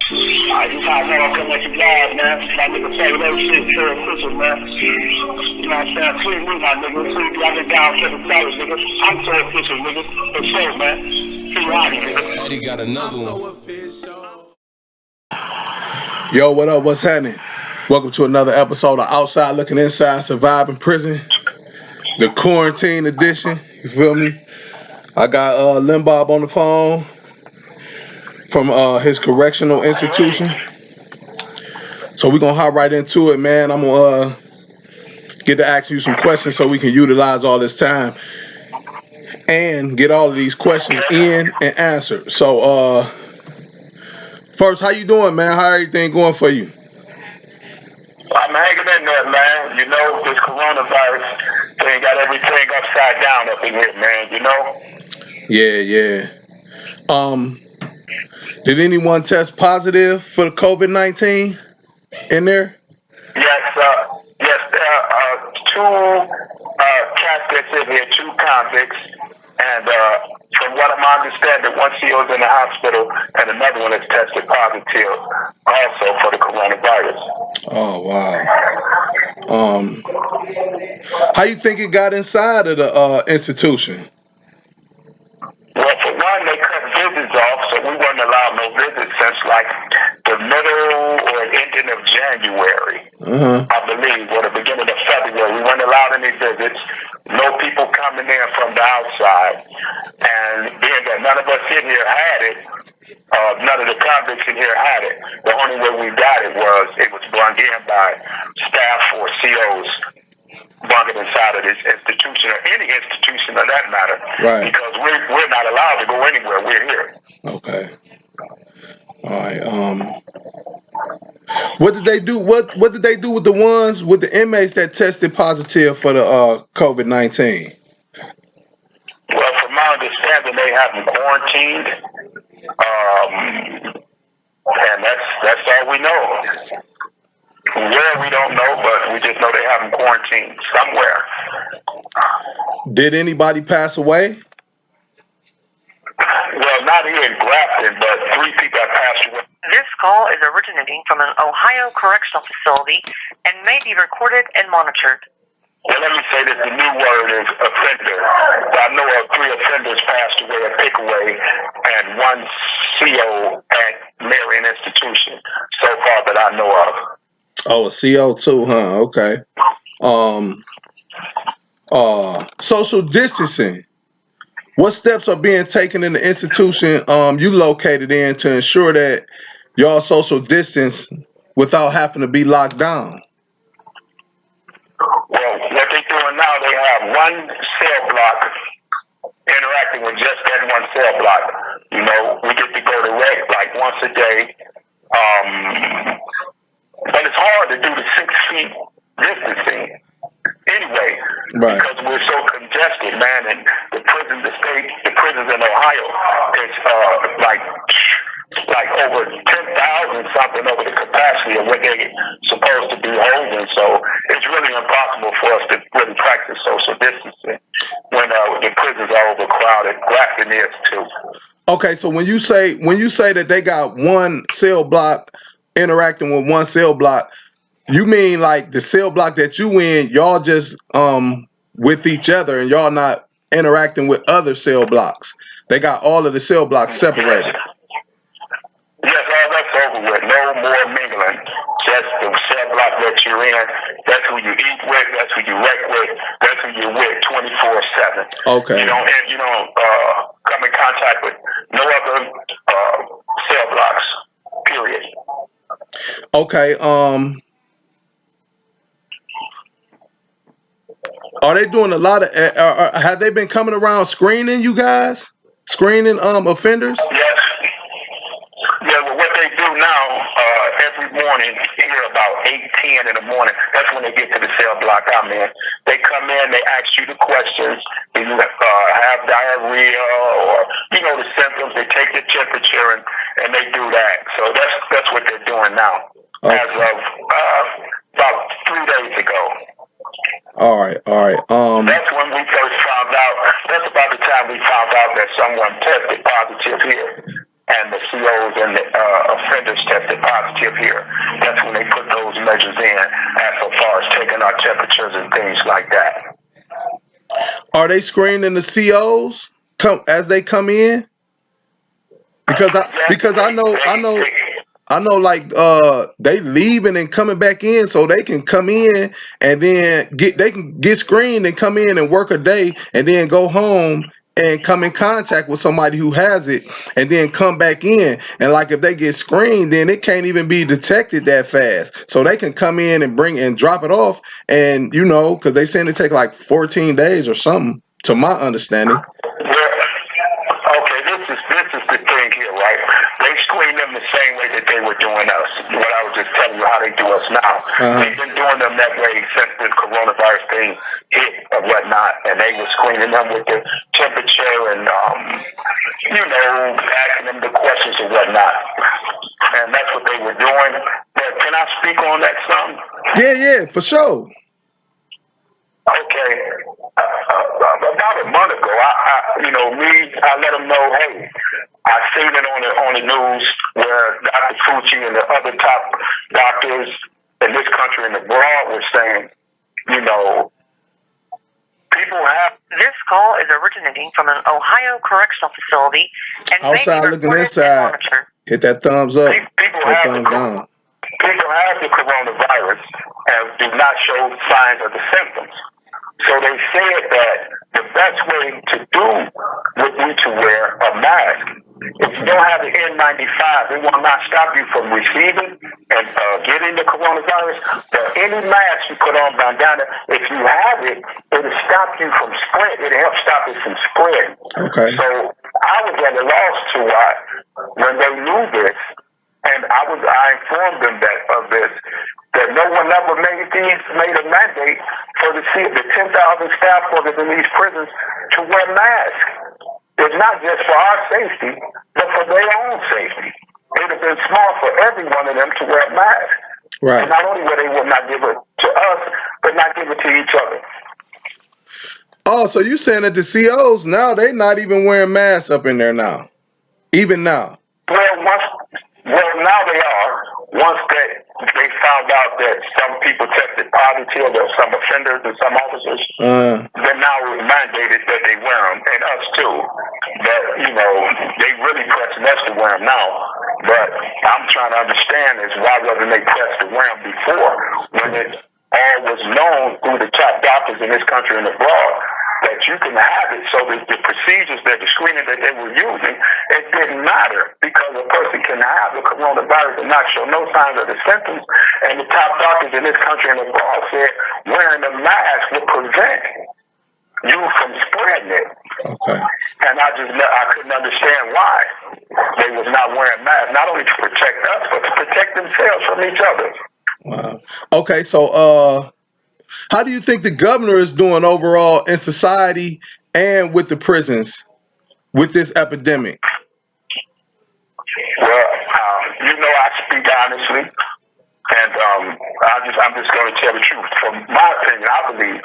I just how I come at you live, man. My nigga say that shit, pure official, man. You know what I'm saying? Free me, my nigga. Free me. I've been down $7, nigga. I'm so official, nigga. For sure, man. Free Ronnie, nigga. Eddie got another one. Yo, what up? What's happening? Welcome to another episode of Outside Looking Inside, Surviving Prison, the quarantine edition. You feel me? I got Lenbob on the phone from his correctional institution. So we're gonna hop right into it, man. I'm gonna get to ask you some questions so we can utilize all this time and get all of these questions in and answered. So first, how you doing, man? How everything going for you? I'm hanging in there, man. You know, this coronavirus thing got everything upside down up in here, man. You know? Yeah. Did anyone test positive for the COVID-19 in there? Yes, there are two cats that's in here, two convicts, and from what I'm understanding, one CEO's in the hospital, and another one is tested positive also for the coronavirus. Oh wow. How you think it got inside of the institution? Well, for one, they cut visits off, so we weren't allowed no visits since like the middle or ending of January, I believe, or the beginning of February. We weren't allowed any visits. No people coming in from the outside. And being that none of us in here had it, none of the convicts in here had it. The only way we got it was brought in by staff or COs brought it inside of this institution or any institution of that matter. Right. Because we're not allowed to go anywhere. We're here. Okay. All right. What did they do? What did they do with the inmates that tested positive for the COVID-19? Well, from my understanding, they have them quarantined, and that's all we know. Where we don't know, but we just know they have them quarantined somewhere. Did anybody pass away? Well, not here in Grafton, but 3 people have passed away. This call is originating from an Ohio correctional facility and may be recorded and monitored. Well, let me say that the new word is offender. I know of 3 offenders passed away at Pickaway and 1 CO at Marion Institution so far that I know of. Oh, a CO too, huh? Okay. Social distancing. What steps are being taken in the institution you located in to ensure that y'all social distance without having to be locked down? Well, what they're doing now, they have 1 cell block interacting with just that 1 cell block. You know, we get to go direct like once a day. But it's hard to do the 6 feet distancing anyway, Right. because we're so congested, man. And the prisons in Ohio, it's like over 10,000 something over the capacity of what they're supposed to be holding. So it's really impossible for us to really practice social distancing when the prisons are overcrowded. Grafton is too. Okay, so when you say that they got 1 cell block interacting with 1 cell block, you mean like the cell block that you in, y'all just with each other and y'all not interacting with other cell blocks. They got all of the cell blocks separated. Yes, all that's over with. No more mingling. Just the cell block that you're in. That's who you eat with. That's who you wreck with. That's who you're with 24/7. Okay. You don't come in contact with no other cell blocks. Period. Okay. Are they doing a lot of? Have they been coming around screening you guys? Screening offenders? Yes. Yeah, well, what they do now, every morning, here about 8:10 in the morning, that's when they get to the cell block I'm in. They come in, they ask you the questions. Do you have diarrhea or, the symptoms? They take your temperature and they do that. So that's what they're doing now, Okay. as of about 3 days ago. All right. That's when we first found out. That's about the time we found out that someone tested positive here. And the COs and the offenders tested live here. That's when they put those measures in, as far as taking our temperatures and things like that. Are they screening the COs as they come in? Because I know like they leaving and coming back in, so they can come in and then they can get screened and come in and work a day and then go home and come in contact with somebody who has it and then come back in. And like if they get screened, then it can't even be detected that fast. So they can come in and bring and drop it off, and because they saying it take like 14 days or something, to my understanding. Okay, this is the thing here, right? They screen them the same way that they were doing us. What I was just telling you how they do us now. They've been doing them that way since the coronavirus thing hit or whatnot, and they were screening them with the temperature and asking them the questions and whatnot. And that's what they were doing. But can I speak on that some? Yeah, for sure. Okay. About a month ago, I let them know, hey, I seen it on the news where Dr. Fauci and the other top doctors in this country and abroad were saying, people have. This call is originating from an Ohio correctional facility and outside may be looking recorded inside. and monitored. Hit that thumbs up. People hit have thumbs down. People have the coronavirus and do not show signs of the symptoms. So they said that the best way to do would be to wear a mask. If you don't have the N95, it will not stop you from receiving and getting the coronavirus. But any mask you put on, bandana, if you have it, it'll stop you from spread. It'll help stop it from spread. Okay. So I was at a loss to why when they knew this, and I informed them that no one ever made a mandate for the 10,000 staff workers in these prisons to wear masks. It's not just for our safety, but for their own safety. It would have been smart for every one of them to wear masks. Right. And not only would they not give it to us, but not give it to each other. Oh, so you saying that the COs now they not even wearing masks up in there now, even now? Well, now they are. Once they found out that some people tested positive, or some offenders and some officers, then now it was mandated that they wear them, and us too. But they really pressing us to wear them now. But I'm trying to understand is why wasn't they pressed to wear them before, when it all was known through the top doctors in this country and abroad that you can have it. So the procedures, the screening that they were using, it didn't matter because a person can have the coronavirus and not show no signs of the symptoms. And the top doctors in this country and abroad said wearing a mask would prevent you from spreading it. Okay. And I couldn't understand why they was not wearing masks, not only to protect us, but to protect themselves from each other. Wow. Okay, so how do you think the governor is doing overall in society and with the prisons with this epidemic? Well, I speak honestly, and I'm just going to tell the truth. From my opinion, I believe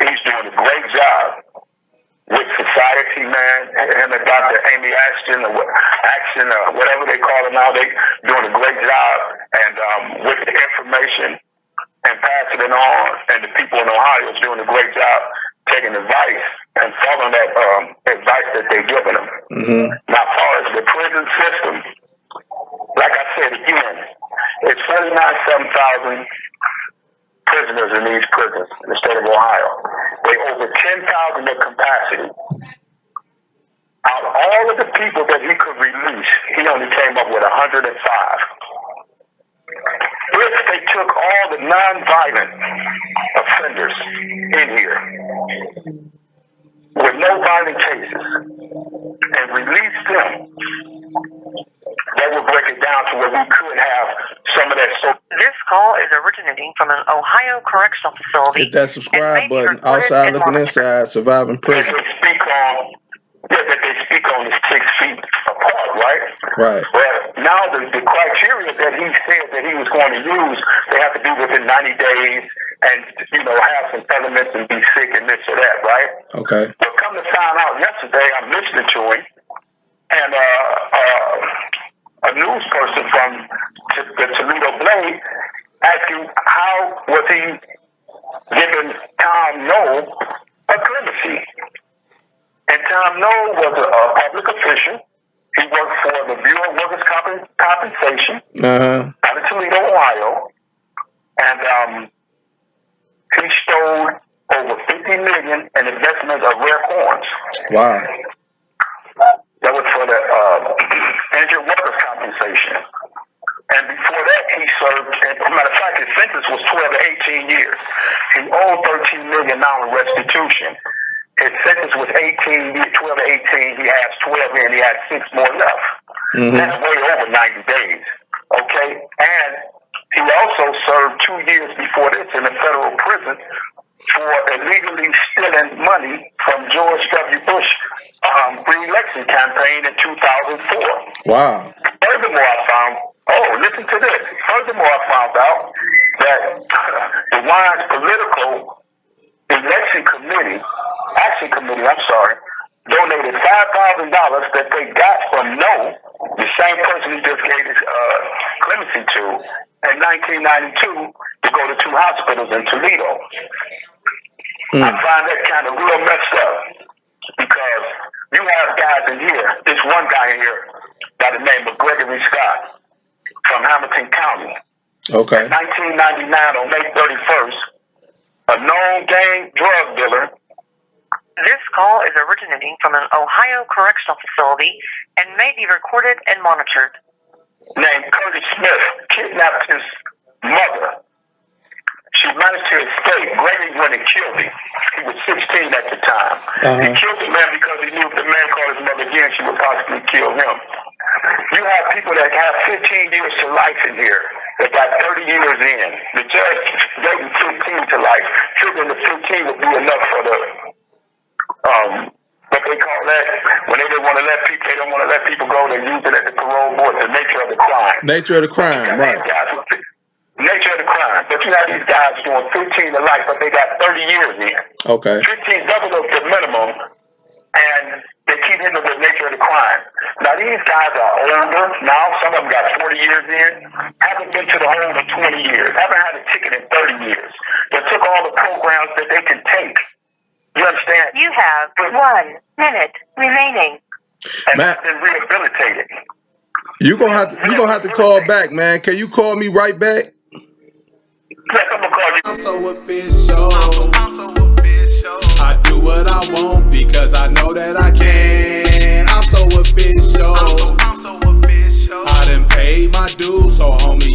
he's doing a great job with society, man. Him and Dr. Amy Ashton, or whatever they call her now, they doing a great job, and with the information and passing it on, and the people in Ohio is doing a great job taking advice and following that advice that they're giving them. Mm-hmm. Now, as far as the prison system, like I said again, it's 47,000 prisoners in these prisons in the state of Ohio. They over 10,000 of capacity. Out of all of the people that he could release, he only came up with 105. If they took all the non-violent offenders in here with no violent cases and released them, that would break it down to where we could have some of that. So this call is originating from an Ohio correctional facility. Hit that subscribe button. Outside looking inside, surviving prison. That they speak on is 6 feet apart, right? Right. Well, now the criteria that he said that he was going to use, they have to be within 90 days and, have some elements and be sick and this or that, right? Okay. But come to find out yesterday, I'm listening to him, and a news person from the DLA asking how was he giving Tom Noel a clemency. And Tom Noel was a public official. He worked for the Bureau of Workers' Compensation out of Toledo, Ohio. And he stole over $50 million in investments of rare corns. Wow. That was for the injured workers' compensation. And before that, he served, as a matter of fact, his sentence was 12 to 18 years. He owed $13 million restitution. His sentence was 12 to 18. He has 12 in. He has 6 more left. That's way over 90 days. Okay? And he also served 2 years before this in a federal prison for illegally stealing money from George W. Bush re-election campaign in 2004. Wow. Furthermore, I found, listen to this. Furthermore, I found out that the Wine's political action committee, donated $5,000 that they got from No, the same person he just gave his clemency to, in 1992 to go to 2 hospitals in Toledo. I find that kind of real messed up because you have guys in here, this one guy in here by the name of Gregory Scott from Hamilton County. Okay. In 1999, on May 31st, a known gang drug dealer. This call is originating from an Ohio correctional facility and may be recorded and monitored. Named Curtis Smith kidnapped his mother. She managed to escape. Gregory went and killed him. He was 16 at the time. He killed the man because he knew if the man called his mother again, she would possibly kill him. You have people that have 15 years to life in here that got 30 years in. The judge gave them 15 to life. Figuring the 15 would be enough for the what they call that when they don't want to let people. They don't want to let people go. They use it at the parole board. The nature of the crime. Nature of the crime, right? Nature of the crime. But you have these guys doing 15 to life, but they got 30 years in. Okay. 15 double up the minimum, and they keep hitting them with nature of the crime. Now these guys are older now. Some of them got 40 years in. Haven't been to the hole in 20 years. Haven't had a ticket in 30 years. They took all the programs that they can take. You understand? You have 1 minute remaining. And Matt, been rehabilitated. You gonna have to call back, man. Can you call me right back? Yes, I'm gonna call you. I'm so official. I do what I want because I know that I can. I'm so official. I done paid my dues, so homie.